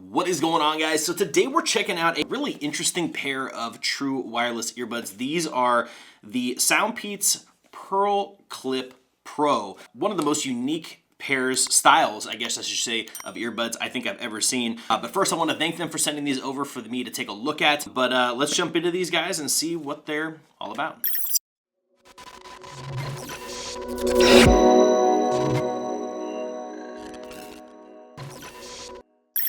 What is going on, guys? So today we're checking out a really interesting pair of true wireless earbuds. These are the SoundPEATS PearlClip Pro, one of the most unique styles, I guess I should say, of earbuds I think I've ever seen. But first I want to thank them for sending these over for me to take a look at. But let's jump into these guys and see what they're all about.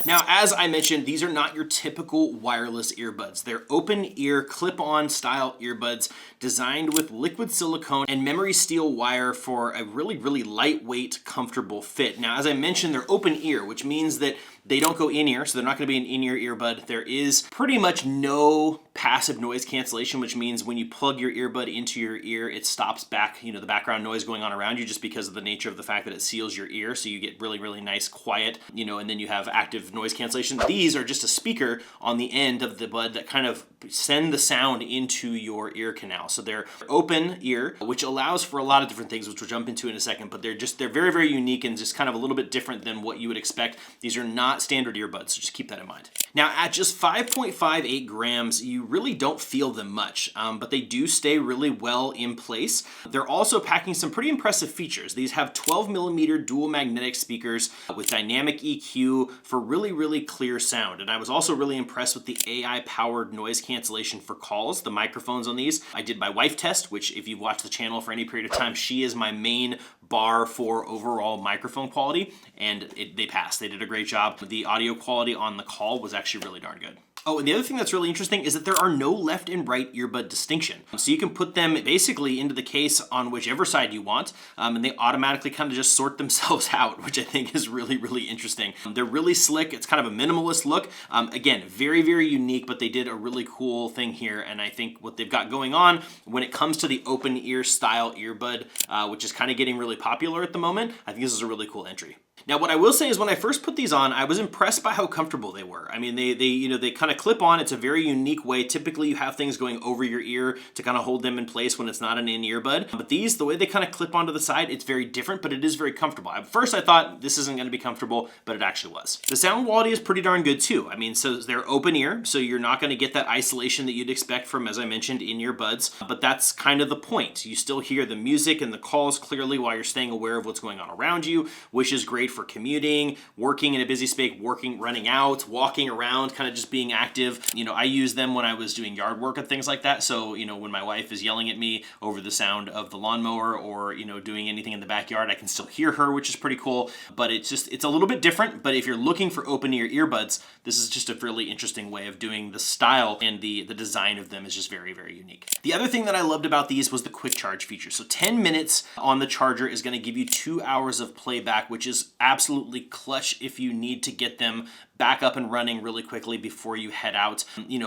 Now, as I mentioned, these are not your typical wireless earbuds. They're open ear, clip-on style earbuds designed with liquid silicone and memory steel wire for a really, really lightweight, comfortable fit. Now, as I mentioned, they're open ear, which means that they don't go in-ear, so they're not gonna be an in-ear earbud. There is pretty much no passive noise cancellation, which means when you plug your earbud into your ear, it stops back, the background noise going on around you just because of the nature of the fact that it seals your ear, so you get really, really nice, quiet, and then you have active noise cancellation. These are just a speaker on the end of the bud that kind of send the sound into your ear canal. So they're open ear, which allows for a lot of different things, which we'll jump into in a second, but they're very, very unique and just kind of a little bit different than what you would expect. These are not standard earbuds, so just keep that in mind. Now, at just 5.58 grams, you really don't feel them much, but they do stay really well in place. They're also packing some pretty impressive features. These have 12mm dual magnetic speakers with dynamic EQ for really, really clear sound. And I was also really impressed with the AI-powered noise cancellation for calls, the microphones on these. I did my wife test, which if you've watched the channel for any period of time, she is my main bar for overall microphone quality, and they passed. They did a great job. The audio quality on the call was actually really darn good. Oh, and the other thing that's really interesting is that there are no left and right earbud distinction. So you can put them basically into the case on whichever side you want, and they automatically kind of just sort themselves out, which I think is really, really interesting. They're really slick. It's kind of a minimalist look. Again, very, very unique, but they did a really cool thing here, and I think what they've got going on when it comes to the open ear style earbud, which is kind of getting really popular at the moment, I think this is a really cool entry. Now, what I will say is when I first put these on, I was impressed by how comfortable they were. I mean, they kind of clip on. It's a very unique way. Typically, you have things going over your ear to kind of hold them in place when it's not an in-ear bud. But these, the way they kind of clip onto the side, it's very different, but it is very comfortable. At first, I thought this isn't going to be comfortable, but it actually was. The sound quality is pretty darn good too. I mean, so they're open ear, so you're not going to get that isolation that you'd expect from, as I mentioned, in-ear buds. But that's kind of the point. You still hear the music and the calls clearly while you're staying aware of what's going on around you, which is great for commuting, working in a busy space, running out, walking around, kind of just being active. I use them when I was doing yard work and things like that. So, when my wife is yelling at me over the sound of the lawnmower or, doing anything in the backyard, I can still hear her, which is pretty cool. But it's a little bit different. But if you're looking for open ear earbuds, this is just a really interesting way of doing the style, and the design of them is just very, very unique. The other thing that I loved about these was the quick charge feature. So 10 minutes on the charger is going to give you 2 hours of playback, which is absolutely clutch if you need to get them back up and running really quickly before you head out.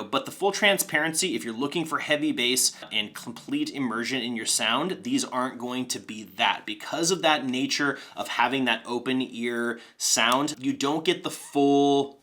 But the full transparency, if you're looking for heavy bass and complete immersion in your sound, these aren't going to be that. Because of that nature of having that open ear sound, you don't get the full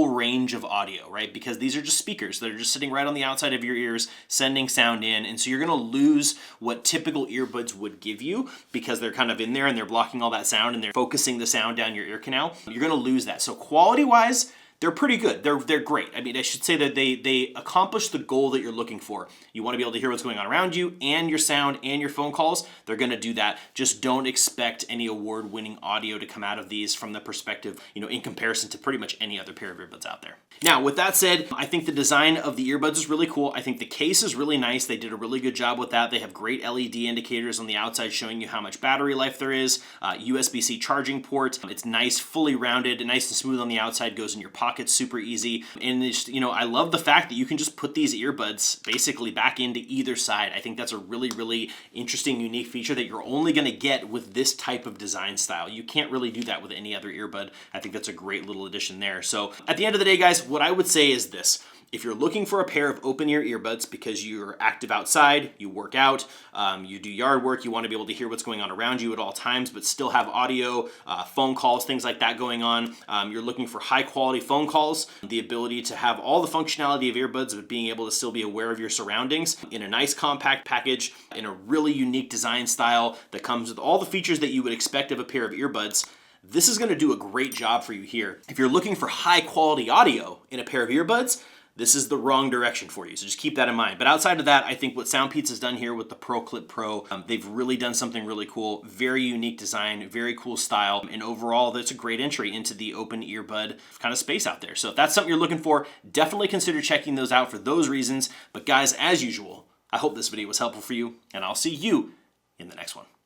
range of audio, right? Because these are just speakers that are just sitting right on the outside of your ears, sending sound in. And so you're gonna lose what typical earbuds would give you because they're kind of in there and they're blocking all that sound and they're focusing the sound down your ear canal. You're gonna lose that. So quality-wise, they're pretty good. They're great. I mean, I should say that they accomplish the goal that you're looking for. You want to be able to hear what's going on around you and your sound and your phone calls. They're going to do that. Just don't expect any award-winning audio to come out of these from the perspective, in comparison to pretty much any other pair of earbuds out there. Now, with that said, I think the design of the earbuds is really cool. I think the case is really nice. They did a really good job with that. They have great LED indicators on the outside showing you how much battery life there is. USB-C charging port. It's nice, fully rounded, nice and smooth on the outside, goes in your pocket super easy. And it's, I love the fact that you can just put these earbuds basically back into either side. I think that's a really, really interesting, unique feature that you're only going to get with this type of design style. You can't really do that with any other earbud. I think that's a great little addition there. So at the end of the day, guys, what I would say is this. If you're looking for a pair of open ear earbuds because you're active outside, you work out, you do yard work, you want to be able to hear what's going on around you at all times, but still have audio, phone calls, things like that going on. You're looking for high quality phone calls, the ability to have all the functionality of earbuds, but being able to still be aware of your surroundings in a nice compact package, in a really unique design style that comes with all the features that you would expect of a pair of earbuds. this is gonna do a great job for you here. If you're looking for high quality audio in a pair of earbuds, this is the wrong direction for you, so just keep that in mind. But outside of that, I think what SoundPEATS has done here with the PearlClip Pro, they've really done something really cool, very unique design, very cool style, and overall, that's a great entry into the open earbud kind of space out there. So if that's something you're looking for, definitely consider checking those out for those reasons. But guys, as usual, I hope this video was helpful for you, and I'll see you in the next one.